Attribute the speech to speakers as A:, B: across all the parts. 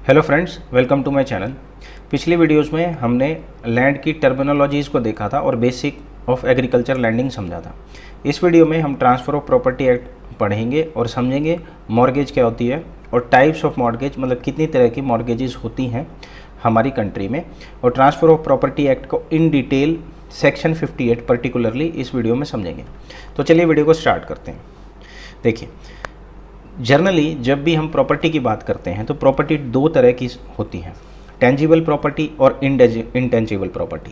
A: Hello friends, welcome to my channel. पिछली videos में हमने लैंड की टर्मिनोलॉजीज़ को देखा था और बेसिक ऑफ एग्रीकल्चर लैंडिंग समझा था। इस वीडियो में हम ट्रांसफ़र ऑफ प्रॉपर्टी एक्ट पढ़ेंगे और समझेंगे मॉर्गेज क्या होती है और टाइप्स ऑफ मॉर्गेज, मतलब कितनी तरह की मॉर्गेजेस होती हैं हमारी कंट्री में, और ट्रांसफ़र ऑफ प्रॉपर्टी एक्ट को इन डिटेल सेक्शन 58 पर्टिकुलरली इस वीडियो में समझेंगे। तो चलिए वीडियो को स्टार्ट करते हैं। देखिए, जनरली जब भी हम प्रॉपर्टी की बात करते हैं तो प्रॉपर्टी दो तरह की होती है, टेंजिबल प्रॉपर्टी और इंटेंजिबल प्रॉपर्टी।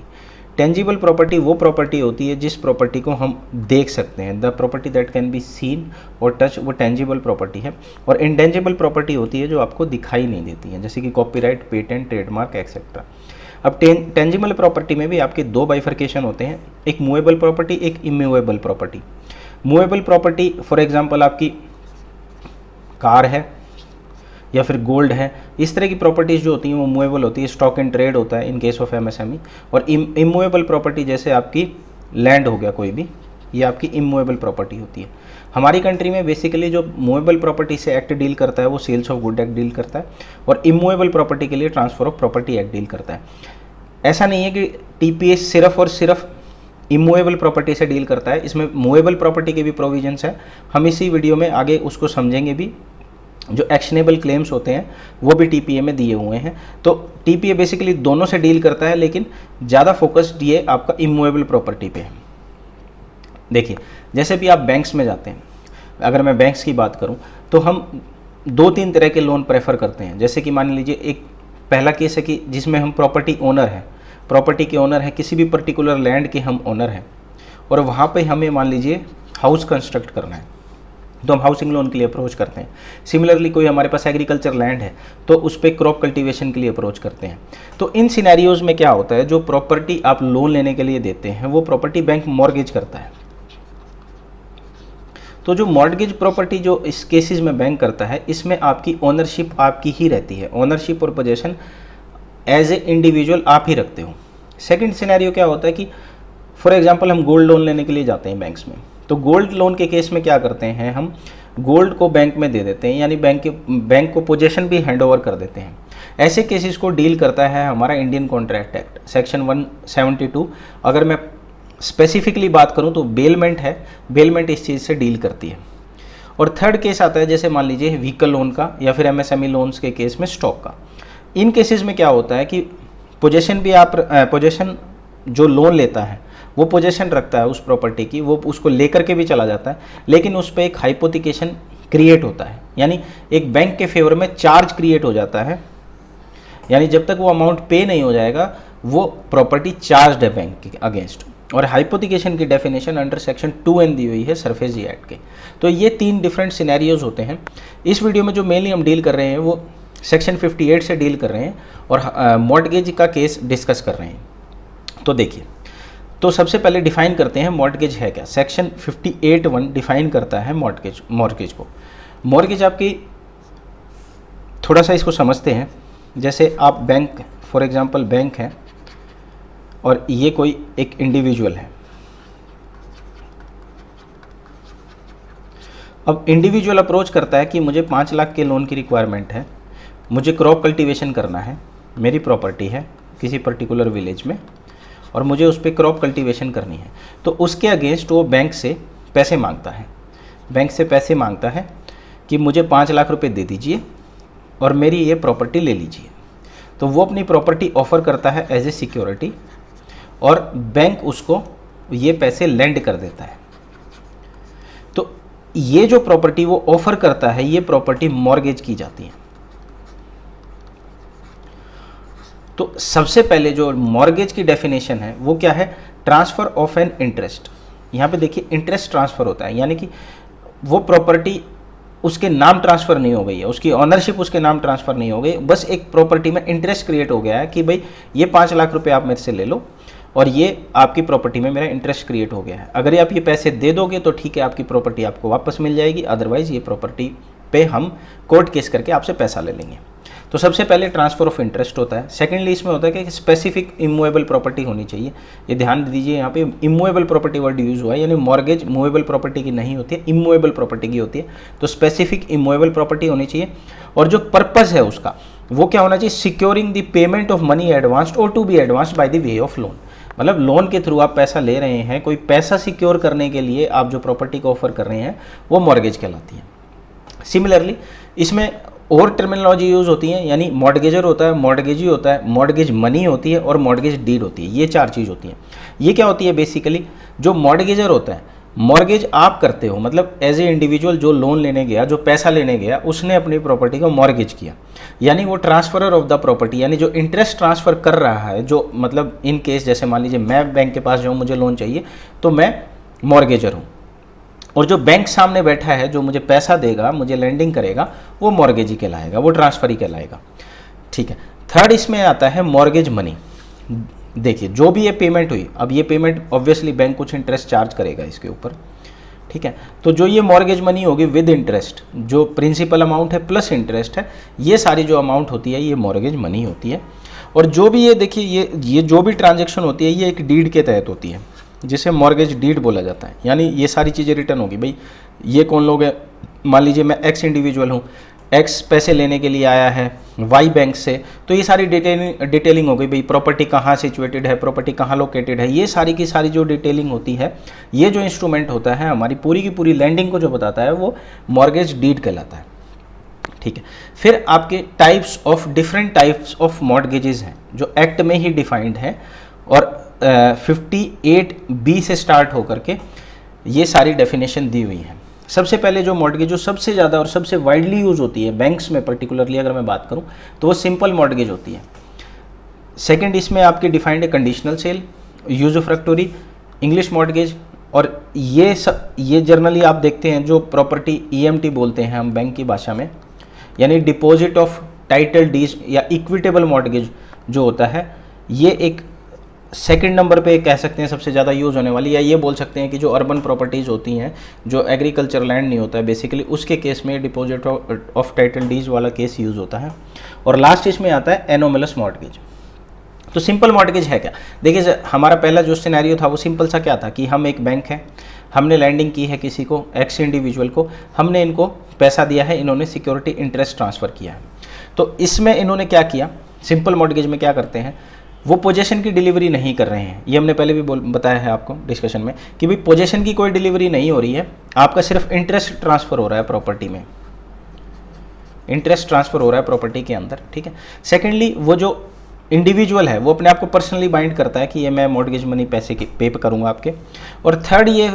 A: टेंजिबल प्रॉपर्टी वो प्रॉपर्टी होती है जिस प्रॉपर्टी को हम देख सकते हैं, the property that can be seen और टच, वो टेंजिबल प्रॉपर्टी है। और इंटेंजिबल प्रॉपर्टी होती है जो आपको दिखाई नहीं देती है, जैसे कि कॉपीराइट, पेटेंट, ट्रेडमार्क एक्सेट्रा। अब टेंजिबल प्रॉपर्टी में भी आपके दो बाइफर्केशन होते हैं, एक मूवेबल प्रॉपर्टी, एक immovable property. Movable property for example आपकी कार है या फिर गोल्ड है, इस तरह की प्रॉपर्टीज़ जो होती हैं वो मूवेबल होती है, स्टॉक इन ट्रेड होता है इन केस ऑफ एमएसएमई। और इमूवेबल प्रॉपर्टी जैसे आपकी लैंड हो गया कोई भी, ये आपकी इमूवेबल प्रॉपर्टी होती है। हमारी कंट्री में बेसिकली जो मूवेबल प्रॉपर्टी से एक्ट डील करता है वो sales of good act deal करता है, और इमूवेबल प्रॉपर्टी के लिए transfer of property act deal करता है। ऐसा नहीं है कि टीपीएस सिर्फ और सिर्फ इमूवेबल प्रॉपर्टी से डील करता है, इसमें मूवेबल प्रॉपर्टी के भी प्रोविजंस हैं। हम इसी वीडियो में आगे उसको समझेंगे भी। जो एक्शनेबल क्लेम्स होते हैं वो भी टीपीए में दिए हुए हैं। तो टीपीए बेसिकली दोनों से डील करता है, लेकिन ज़्यादा फोकस्ड ये आपका इमूवेबल प्रॉपर्टी पे है। देखिए, जैसे भी आप बैंक्स में जाते हैं, अगर मैं बैंक्स की बात करूं तो हम दो तीन तरह के लोन प्रेफर करते हैं। जैसे कि मान लीजिए एक पहला केस है कि जिसमें हम प्रॉपर्टी ओनर हैं, प्रॉपर्टी के ओनर है, किसी भी पर्टिकुलर लैंड के हम ओनर हैं, और वहाँ पे हमें मान लीजिए हाउस कंस्ट्रक्ट करना है, तो हम हाउसिंग लोन के लिए अप्रोच करते हैं। सिमिलरली कोई हमारे पास एग्रीकल्चर लैंड है तो उस पर क्रॉप कल्टीवेशन के लिए अप्रोच करते हैं। तो इन सिनेरियोज में क्या होता है, जो प्रॉपर्टी आप लोन लेने के लिए देते हैं वो प्रॉपर्टी बैंक मॉर्गेज करता है। तो जो मॉर्गेज प्रॉपर्टी जो इस केसेस में बैंक करता है, इसमें आपकी ओनरशिप आपकी ही रहती है, ओनरशिप और पोजेशन एज ए इंडिविजुअल आप ही रखते हो। सेकंड सिनेरियो क्या होता है कि फॉर एग्जांपल हम गोल्ड लोन लेने के लिए जाते हैं बैंक्स में, तो गोल्ड लोन के केस में क्या करते हैं, हम गोल्ड को बैंक में दे देते हैं, यानी बैंक को पोजेशन भी हैंड ओवर कर देते हैं। ऐसे केसेस को डील करता है हमारा इंडियन कॉन्ट्रैक्ट एक्ट सेक्शन 172। अगर मैं स्पेसिफिकली बात करूं तो बेलमेंट है, बेलमेंट इस चीज़ से डील करती है। और थर्ड केस आता है, जैसे मान लीजिए व्हीकल लोन का या फिर एमएसएमई लोन्स के केस में स्टॉक का। इन केसेस में क्या होता है कि पोजेशन भी आप पोजेशन जो लोन लेता है वो पोजेशन रखता है उस प्रॉपर्टी की, वो उसको लेकर के भी चला जाता है, लेकिन उस पर एक हाइपोथिकेशन क्रिएट होता है, यानी एक बैंक के फेवर में चार्ज क्रिएट हो जाता है। यानी जब तक वो अमाउंट पे नहीं हो जाएगा वो प्रॉपर्टी चार्ज है बैंक के अगेंस्ट। और हाइपोथिकेशन की डेफिनेशन अंडर सेक्शन 2N दी हुई है सरफेसी एक्ट के। तो ये तीन डिफरेंट सिनेरियोज होते हैं। इस वीडियो में जो मेनली हम डील कर रहे हैं वो सेक्शन 58 से डील कर रहे हैं और मॉर्गेज का केस डिस्कस कर रहे हैं। तो देखिए, तो सबसे पहले डिफाइन करते हैं मॉर्गेज है क्या। सेक्शन 58(1) डिफाइन करता है मॉर्गेज को। मॉर्गेज आपकी, थोड़ा सा इसको समझते हैं। जैसे आप बैंक, फॉर एग्जांपल बैंक है और ये कोई एक इंडिविजुअल है। अब इंडिविजुअल अप्रोच करता है कि मुझे 5 लाख के लोन की रिक्वायरमेंट है, मुझे क्रॉप कल्टीवेशन करना है, मेरी प्रॉपर्टी है किसी पर्टिकुलर विलेज में और मुझे उस पर क्रॉप कल्टीवेशन करनी है। तो उसके अगेंस्ट वो बैंक से पैसे मांगता है, बैंक से पैसे मांगता है कि मुझे 5 लाख रुपए दे दीजिए और मेरी ये प्रॉपर्टी ले लीजिए। तो वो अपनी प्रॉपर्टी ऑफर करता है एज ए सिक्योरिटी और बैंक उसको ये पैसे लेंड कर देता है। तो ये जो प्रॉपर्टी वो ऑफर करता है, ये प्रॉपर्टी मॉर्गेज की जाती है। तो सबसे पहले जो मॉर्गेज की डेफिनेशन है वो क्या है, ट्रांसफ़र ऑफ एन इंटरेस्ट। यहाँ पे देखिए इंटरेस्ट ट्रांसफ़र होता है, यानी कि वो प्रॉपर्टी उसके नाम ट्रांसफ़र नहीं हो गई है, उसकी ऑनरशिप उसके नाम ट्रांसफ़र नहीं हो गई, बस एक प्रॉपर्टी में इंटरेस्ट क्रिएट हो गया है कि भाई ये 5 लाख रुपए आप मेरे से ले लो और ये आपकी प्रॉपर्टी में मेरा इंटरेस्ट क्रिएट हो गया है। अगर आप ये पैसे दे दोगे तो ठीक है, आपकी प्रॉपर्टी आपको वापस मिल जाएगी, अदरवाइज़ ये प्रॉपर्टी पे हम कोर्ट केस करके आपसे पैसा ले लेंगे। तो सबसे पहले ट्रांसफ़र ऑफ इंटरेस्ट होता है। सेकेंडली इसमें होता है कि स्पेसिफिक इमूवेबल प्रॉपर्टी होनी चाहिए। ये ध्यान दीजिए, यहाँ पे इमूवेबल प्रॉपर्टी वर्ड यूज़ हुआ है, यानी मॉर्गेज मूवेबल प्रॉपर्टी की नहीं होती है, इमूवेबल प्रॉपर्टी की होती है। तो स्पेसिफिक इमूवेबल प्रॉपर्टी होनी चाहिए और जो पर्पज़ है उसका, वो क्या होना चाहिए, securing the payment of money advanced और to be advanced by the way of loan. मतलब लोन के थ्रू आप पैसा ले रहे हैं, कोई पैसा सिक्योर करने के लिए आप जो प्रॉपर्टी को ऑफर कर रहे हैं वो मॉर्गेज कहलाती है। सिमिलरली इसमें और टर्मिनोलॉजी यूज होती है, यानी मॉर्गेजर होता है, मॉर्गेजी होता है, मॉर्गेज मनी होती है और मॉर्गेज डीड होती है। ये 4 चीज़ होती हैं। ये क्या होती है बेसिकली, जो मॉर्गेजर होता है, मॉर्गेज आप करते हो, मतलब एज ए इंडिविजुअल जो लोन लेने गया, जो पैसा लेने गया, उसने अपनी प्रॉपर्टी को मॉर्गेज किया, यानी वो ट्रांसफरर ऑफ द प्रॉपर्टी, यानी जो इंटरेस्ट ट्रांसफर कर रहा है, जो मतलब इन केस जैसे मान लीजिए मैं बैंक के पास जाऊँ, मुझे लोन चाहिए, तो मैं मॉर्गेजर हूँ, और जो बैंक सामने बैठा है जो मुझे पैसा देगा, मुझे लेंडिंग करेगा, वो मॉर्गेजी कहलाएगा, वो ट्रांसफर ही कहलाएगा। ठीक है। थर्ड इसमें आता है मॉर्गेज मनी। देखिए जो भी ये पेमेंट हुई, अब ये पेमेंट ऑब्वियसली बैंक कुछ इंटरेस्ट चार्ज करेगा इसके ऊपर, ठीक है, तो जो ये मॉर्गेज मनी होगी विद इंटरेस्ट, जो प्रिंसिपल अमाउंट है प्लस इंटरेस्ट है, ये सारी जो अमाउंट होती है ये मॉर्गेज मनी होती है। और जो भी ये देखिए ये जो भी ट्रांजेक्शन होती है ये एक डीड के तहत होती है, जिसे मॉर्गेज डीड बोला जाता है। यानी ये सारी चीज़ें रिटर्न होगी, भाई ये कौन लोग हैं, मान लीजिए मैं एक्स इंडिविजुअल हूँ, एक्स पैसे लेने के लिए आया है वाई बैंक से, तो ये सारी डिटेलिंग हो गई, भाई प्रॉपर्टी कहाँ सिचुएटेड है, प्रॉपर्टी कहाँ लोकेटेड है, ये सारी की सारी जो डिटेलिंग होती है, ये जो इंस्ट्रूमेंट होता है हमारी पूरी की पूरी लैंडिंग को जो बताता है वो मॉर्गेज डीड कहलाता है। ठीक है। फिर आपके डिफरेंट टाइप्स ऑफ मॉर्गेजेस हैं जो एक्ट में ही डिफाइंड है, और 58B से स्टार्ट होकर के ये सारी डेफिनेशन दी हुई है। सबसे पहले जो मॉर्गेज जो सबसे ज़्यादा और सबसे वाइडली यूज होती है बैंक्स में, पर्टिकुलरली अगर मैं बात करूं, तो वो सिंपल मॉर्गेज होती है। सेकंड इसमें आपके डिफाइंड है कंडीशनल सेल, यूजफ्रैक्टोरी, इंग्लिश मॉर्गेज, और ये जर्नली आप देखते हैं जो प्रॉपर्टी EMT बोलते हैं हम बैंक की भाषा में, यानी डिपॉजिट ऑफ टाइटल डीड या इक्विटेबल मॉर्गेज जो होता है, ये एक सेकंड नंबर पे कह सकते हैं सबसे ज़्यादा यूज़ होने वाली, या ये बोल सकते हैं कि जो अर्बन प्रॉपर्टीज़ होती हैं, जो एग्रीकल्चर लैंड नहीं होता है बेसिकली, उसके केस में डिपॉजिट ऑफ टाइटल डीड वाला केस यूज़ होता है। और लास्ट इसमें आता है एनोमलस मॉर्गेज। तो सिंपल मॉर्गेज है क्या, देखिए हमारा पहला जो सिनेरियो था वो सिंपल सा क्या था कि हम एक बैंक है, हमने लैंडिंग की है किसी को, एक्स इंडिविजुअल को, हमने इनको पैसा दिया है, इन्होंने सिक्योरिटी इंटरेस्ट ट्रांसफ़र किया है। तो इसमें इन्होंने क्या किया, सिंपल मॉर्गेज में क्या करते हैं, वो पोजेशन की डिलीवरी नहीं कर रहे हैं। ये हमने पहले भी बताया है आपको डिस्कशन में कि भाई पोजेशन की कोई डिलीवरी नहीं हो रही है, आपका सिर्फ इंटरेस्ट ट्रांसफ़र हो रहा है प्रॉपर्टी में, इंटरेस्ट ट्रांसफ़र हो रहा है प्रॉपर्टी के अंदर। ठीक है। सेकेंडली वो जो इंडिविजुअल है वो अपने आप को पर्सनली बाइंड करता है कि ये मैं मॉर्गेज मनी पैसे की पे करूँगा आपके। और थर्ड ये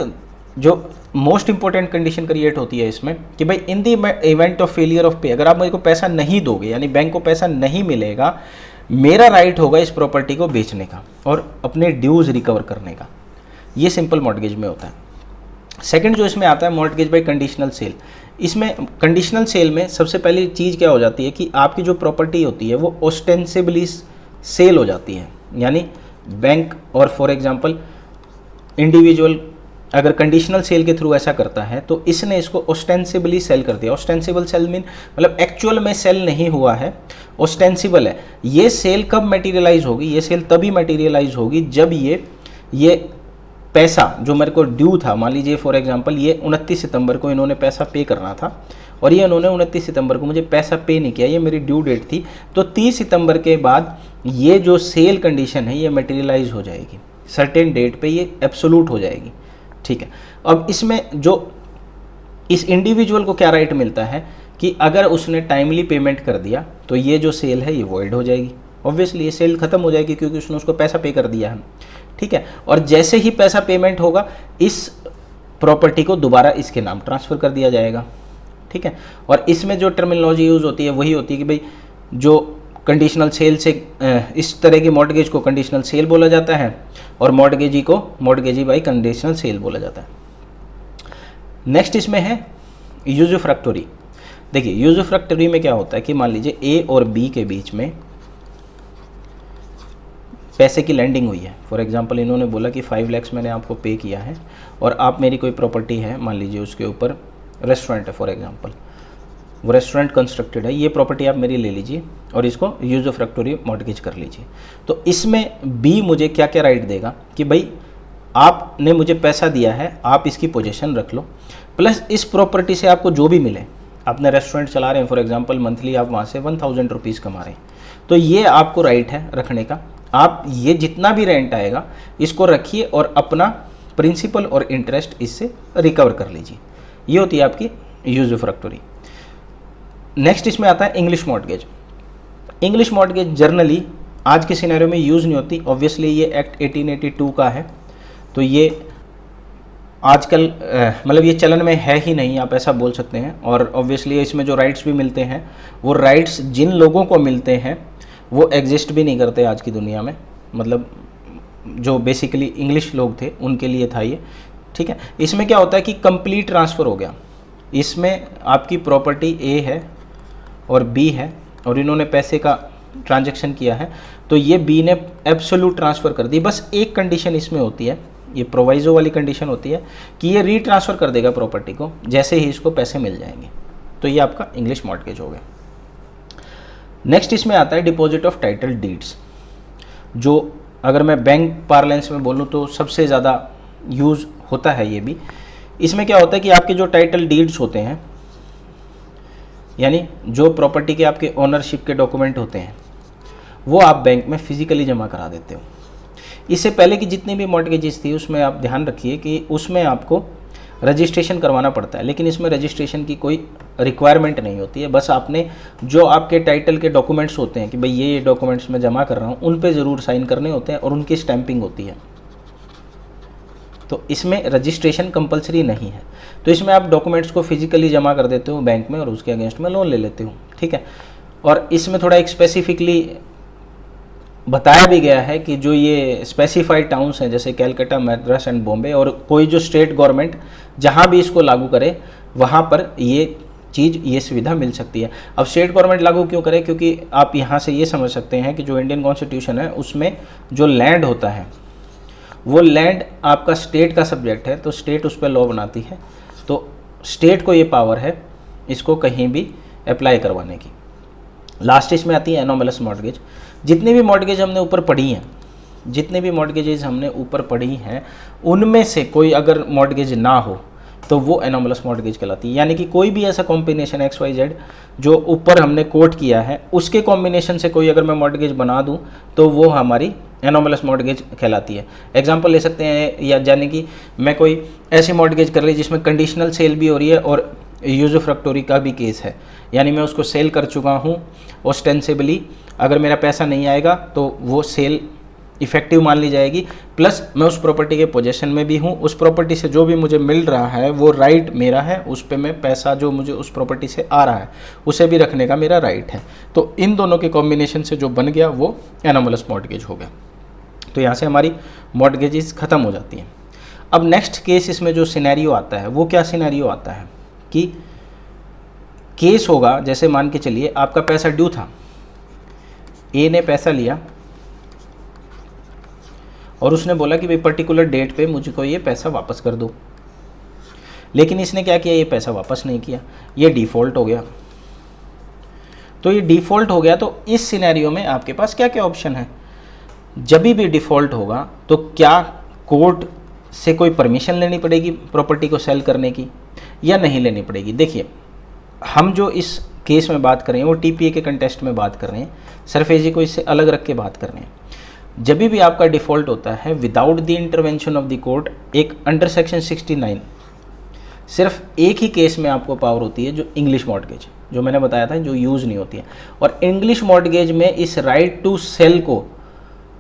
A: जो मोस्ट इंपॉर्टेंट कंडीशन क्रिएट होती है इसमें कि भाई इन दी इवेंट ऑफ फेलियर ऑफ पे, अगर आप मुझे को पैसा नहीं दोगे, यानी बैंक को पैसा नहीं मिलेगा, मेरा राइट होगा इस प्रॉपर्टी को बेचने का और अपने ड्यूज रिकवर करने का। ये सिंपल मॉर्गेज में होता है। सेकंड जो इसमें आता है मॉर्गेज बाय कंडीशनल सेल। इसमें कंडीशनल सेल में सबसे पहली चीज़ क्या हो जाती है कि आपकी जो प्रॉपर्टी होती है वो ऑस्टेंसिबली सेल हो जाती है, यानी बैंक और फॉर एग्जांपल इंडिविजुअल अगर कंडीशनल सेल के थ्रू ऐसा करता है तो इसने इसको ऑस्टेंसिबली सेल कर दिया। ऑस्टेंसिबल सेल मीन मतलब एक्चुअल में सेल नहीं हुआ है, ऑस्टेंसिबल है। ये सेल कब मटेरियलाइज होगी, ये सेल तभी मटेरियलाइज होगी जब ये पैसा जो मेरे को ड्यू था, मान लीजिए फॉर एग्जांपल ये 29 सितंबर को इन्होंने पैसा पे करना था और ये इन्होंने 29 सितंबर को मुझे पैसा पे नहीं किया, ये मेरी ड्यू डेट थी, तो 30 सितंबर के बाद ये जो सेल कंडीशन है ये मटेरियलाइज हो जाएगी, सर्टेन डेट पे ये एब्सोलूट हो जाएगी। ठीक है। अब इसमें जो इस इंडिविजुअल को क्या राइट मिलता है कि अगर उसने टाइमली पेमेंट कर दिया तो ये जो सेल है ये वॉइड हो जाएगी, ऑब्वियसली ये सेल खत्म हो जाएगी क्योंकि उसने उसको पैसा पे कर दिया है। ठीक है। और जैसे ही पैसा पेमेंट होगा इस प्रॉपर्टी को दोबारा इसके नाम ट्रांसफ़र कर दिया जाएगा। ठीक है। और इसमें जो टर्मिनोलॉजी यूज़ होती है वही होती है कि भाई जो कंडीशनल सेल से इस तरह की मॉर्गेज को कंडीशनल सेल बोला जाता है और मॉर्गेजी को मॉर्गेजी बाई कंडीशनल सेल बोला जाता है। नेक्स्ट इसमें है यूजफ्रैक्टोरी। देखिए यूजफ्रैक्टोरी में क्या होता है कि मान लीजिए ए और बी के बीच में पैसे की लैंडिंग हुई है। फॉर एग्जांपल इन्होंने बोला कि 5 लाख मैंने आपको पे किया है और आप मेरी कोई प्रॉपर्टी है, मान लीजिए उसके ऊपर रेस्टोरेंट है फॉर एग्जांपल, वो रेस्टोरेंट कंस्ट्रक्टेड है, ये प्रॉपर्टी आप मेरी ले लीजिए और इसको यूजफ्रैक्टोरी मॉर्गेज कर लीजिए। तो इसमें बी मुझे क्या क्या राइट देगा कि भाई आपने मुझे पैसा दिया है, आप इसकी पोजीशन रख लो, प्लस इस प्रॉपर्टी से आपको जो भी मिले, अपने रेस्टोरेंट चला रहे हैं फॉर एग्जांपल, मंथली आप वहाँ से 1000 रुपीज़ कमा रहे हैं, तो ये आपको राइट है रखने का। आप ये जितना भी रेंट आएगा इसको रखिए और अपना प्रिंसिपल और इंटरेस्ट इससे रिकवर कर लीजिए। ये होती है आपकी यूज़फैक्टरी। नेक्स्ट इसमें आता है English mortgage. English mortgage generally आज के सिनेरियो में यूज़ नहीं होती, ऑब्वियसली ये एक्ट 1882 का है, तो ये आजकल मतलब ये चलन में है ही नहीं, आप ऐसा बोल सकते हैं। और ऑब्वियसली इसमें जो राइट्स भी मिलते हैं वो राइट्स जिन लोगों को मिलते हैं वो एग्जिस्ट भी नहीं करते आज की दुनिया में, मतलब जो बेसिकली इंग्लिश लोग थे उनके लिए था ये, ठीक है। इसमें क्या होता है कि कंप्लीट ट्रांसफ़र हो गया, इसमें आपकी प्रॉपर्टी ए है और बी है और इन्होंने पैसे का ट्रांजैक्शन किया है, तो ये बी ने एब्सोल्यूट ट्रांसफ़र कर दी। बस एक कंडीशन इसमें होती है, ये प्रोवाइजो वाली कंडीशन होती है कि ये रीट्रांसफ़र कर देगा प्रॉपर्टी को जैसे ही इसको पैसे मिल जाएंगे। तो ये आपका इंग्लिश मॉर्टगेज हो गया। नेक्स्ट इसमें आता है डिपॉजिट ऑफ टाइटल डीड्स, जो अगर मैं बैंक पार्लेंस में बोलूँ तो सबसे ज़्यादा यूज़ होता है ये भी। इसमें क्या होता है कि आपके जो टाइटल डीड्स होते हैं, यानी जो प्रॉपर्टी के आपके ओनरशिप के डॉक्यूमेंट होते हैं, वो आप बैंक में फिजिकली जमा करा देते हो। इससे पहले की जितनी भी मॉर्टगेजेस थी उसमें आप ध्यान रखिए कि उसमें आपको रजिस्ट्रेशन करवाना पड़ता है, लेकिन इसमें रजिस्ट्रेशन की कोई रिक्वायरमेंट नहीं होती है। बस आपने जो आपके टाइटल के डॉक्यूमेंट्स होते हैं कि भाई ये डॉक्यूमेंट्स मैं जमा कर रहा हूँ, उन पे ज़रूर साइन करने होते हैं और उनकी स्टैंपिंग होती है। तो इसमें रजिस्ट्रेशन कंपलसरी नहीं है, तो इसमें आप डॉक्यूमेंट्स को फिजिकली जमा कर देते हो बैंक में और उसके अगेंस्ट में लोन ले लेते हो, ठीक है। और इसमें थोड़ा एक स्पेसिफिकली बताया भी गया है कि जो ये स्पेसिफाइड टाउन्स हैं जैसे कैलकाटा, मद्रास एंड बॉम्बे, और कोई जो स्टेट गवर्नमेंट जहाँ भी इसको लागू करे वहाँ पर ये सुविधा मिल सकती है। अब स्टेट गवर्नमेंट लागू क्यों करे, क्योंकि आप यहाँ से ये समझ सकते हैं कि जो इंडियन कॉन्स्टिट्यूशन है उसमें जो लैंड होता है वो लैंड आपका स्टेट का सब्जेक्ट है, तो स्टेट उस पर लॉ बनाती है, तो स्टेट को ये पावर है इसको कहीं भी अप्लाई करवाने की। लास्ट इसमें आती है एनोमलस मॉर्टगेज। जितनी भी मॉर्टगेज हमने ऊपर पढ़ी हैं, जितने भी मॉर्टगेजेस हमने ऊपर पढ़ी हैं, उनमें से कोई अगर मॉर्टगेज ना हो तो वो एनोमलस मॉर्टगेज कहलाती है। यानी कि कोई भी ऐसा कॉम्बिनेशन XYZ जो ऊपर हमने कोट किया है उसके कॉम्बिनेशन से कोई अगर मैं मॉर्टगेज बना दूं तो वो हमारी एनोमलस मॉर्टगेज कहलाती है। एग्जांपल ले सकते हैं, या यानी कि मैं कोई ऐसी मॉर्टगेज कर ली जिसमें कंडीशनल सेल भी हो रही है और यूज़फैक्टरी का भी केस है, यानी मैं उसको सेल कर चुका हूँ ऑस्टेंसिबली, अगर मेरा पैसा नहीं आएगा तो वो सेल इफेक्टिव मान ली जाएगी, प्लस मैं उस प्रॉपर्टी के पोजीशन में भी हूँ, उस प्रॉपर्टी से जो भी मुझे मिल रहा है वो राइट मेरा है, उस पे मैं पैसा जो मुझे उस प्रॉपर्टी से आ रहा है उसे भी रखने का मेरा राइट है। तो इन दोनों के कॉम्बिनेशन से जो बन गया वो एनोमलस मॉर्टगेज हो गया। तो यहाँ से हमारी मॉर्टगेजेस ख़त्म हो जाती हैं। अब नेक्स्ट केस इसमें जो सिनेरियो आता है वो क्या सिनेरियो आता है कि केस होगा, जैसे मान के चलिए आपका पैसा ड्यू था, ए ने पैसा लिया और उसने बोला कि भाई पर्टिकुलर डेट पे मुझको ये पैसा वापस कर दो, लेकिन इसने क्या किया, ये पैसा वापस नहीं किया, ये डिफ़ॉल्ट हो गया। तो ये डिफ़ॉल्ट हो गया, तो इस सिनेरियो में आपके पास क्या क्या ऑप्शन है। जब भी डिफ़ॉल्ट होगा तो क्या कोर्ट से कोई परमिशन लेनी पड़ेगी प्रॉपर्टी को सेल करने की या नहीं लेनी पड़ेगी। देखिए, हम जो इस केस में बात कर रहे हैं वो TPA के कंटेस्ट में बात कर रहे हैं, सरफेजी को इससे अलग रख के बात कर रहे हैं। जब भी आपका डिफ़ॉल्ट होता है without the intervention of the court, एक अंडर सेक्शन 69 सिर्फ एक ही केस में आपको पावर होती है, जो इंग्लिश मॉर्टगेज जो मैंने बताया था जो यूज़ नहीं होती है। और इंग्लिश मॉर्टगेज में इस राइट टू सेल को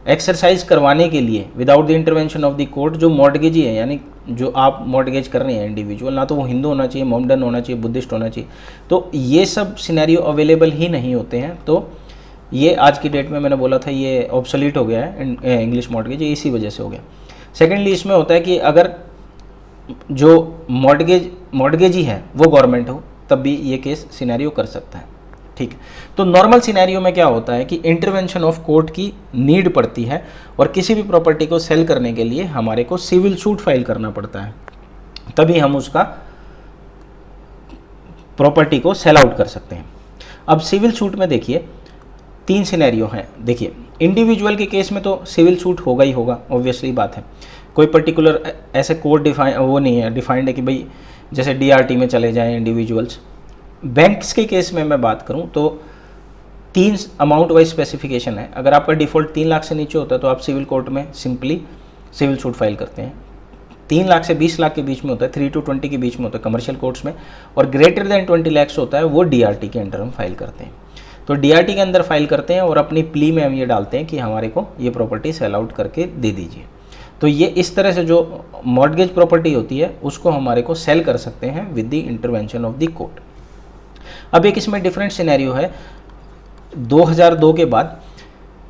A: एक्सरसाइज करवाने के लिए without the intervention of the court, जो मॉर्टगेजी है यानी जो आप मॉर्टगेज कर रहे हैं इंडिविजुअल, ना तो वो हिंदू होना चाहिए, मोमडन होना चाहिए, बुद्धिस्ट होना चाहिए, तो ये सब सिनेरियो अवेलेबल ही नहीं होते हैं। तो ये आज की डेट में मैंने बोला था ये ऑब्सोलीट हो गया है इंग्लिश मॉर्टगेज, ये इसी वजह से हो गया। सेकेंडली इसमें होता है कि अगर जो मॉर्टगेजी है वो गवर्नमेंट हो तब भी ये केस सिनेरियो कर सकता है, ठीक। तो नॉर्मल सिनेरियो में क्या होता है कि इंटरवेंशन ऑफ कोर्ट की नीड पड़ती है और किसी भी प्रॉपर्टी को सेल करने के लिए हमारे को सिविल सूट फाइल करना पड़ता है, तभी हम उसका प्रॉपर्टी को सेल आउट कर सकते हैं। अब सिविल सूट में देखिए 3 सिनेरियो हैं। देखिए, इंडिविजुअल के केस में तो सिविल सूट होगा ही होगा, ऑब्वियसली बात है, कोई पर्टिकुलर ऐसे कोर्ट डिफाइंड है कि भाई जैसे DRT में चले जाएं इंडिविजुअल्स, बैंक्स के केस में मैं बात करूं तो 3 अमाउंट वाइज स्पेसिफिकेशन है। अगर आपका डिफ़ॉल्ट 3 लाख से नीचे होता है तो आप सिविल कोर्ट में सिंपली सिविल सूट फाइल करते हैं। 3 लाख से 20 लाख के बीच में होता है, 3 to 20 के बीच में होता है कमर्शियल कोर्ट्स में, और ग्रेटर देन 20 लाख होता है वो डीआरटी के अंडर हम फाइल करते हैं। तो डीआरटी के अंदर फाइल करते हैं और अपनी प्ली में हम ये डालते हैं कि हमारे को ये प्रॉपर्टी सेल आउट करके दे दीजिए। तो ये इस तरह से जो मॉर्गेज प्रॉपर्टी होती है उसको हमारे को सेल कर सकते हैं with the intervention of the court. अब एक इसमें डिफरेंट सिनेरियो है 2002 के बाद।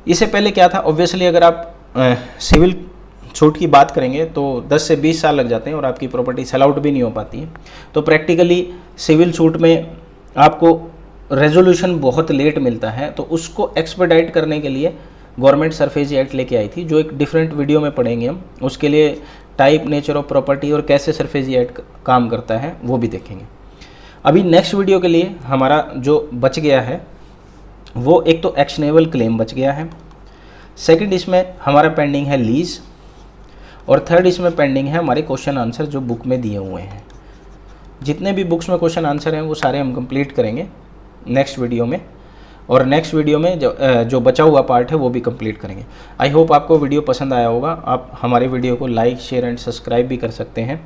A: इससे पहले क्या था, ऑब्वियसली अगर आप सिविल सूट की बात करेंगे तो 10 से 20 साल लग जाते हैं और आपकी प्रॉपर्टी सेल आउट भी नहीं हो पाती है। तो प्रैक्टिकली सिविल सूट में आपको रेजोल्यूशन बहुत लेट मिलता है, तो उसको एक्सपेडाइट करने के लिए गवर्नमेंट सरफेसी एक्ट लेके आई थी, जो एक डिफरेंट वीडियो में पढ़ेंगे हम। उसके लिए टाइप, नेचर ऑफ प्रॉपर्टी और कैसे सरफेसी एक्ट काम करता है वो भी देखेंगे। अभी नेक्स्ट वीडियो के लिए हमारा जो बच गया है वो एक तो एक्शनेबल क्लेम बच गया है, सेकंड इसमें हमारा पेंडिंग है लीज, और थर्ड इसमें पेंडिंग है हमारे क्वेश्चन आंसर जो बुक में दिए हुए हैं। जितने भी बुक्स में क्वेश्चन आंसर हैं वो सारे हम कंप्लीट करेंगे नेक्स्ट वीडियो में, और नेक्स्ट वीडियो में जो बचा हुआ पार्ट है वो भी कंप्लीट करेंगे। आई होप आपको वीडियो पसंद आया होगा। आप हमारे वीडियो को लाइक, शेयर एंड सब्सक्राइब भी कर सकते हैं।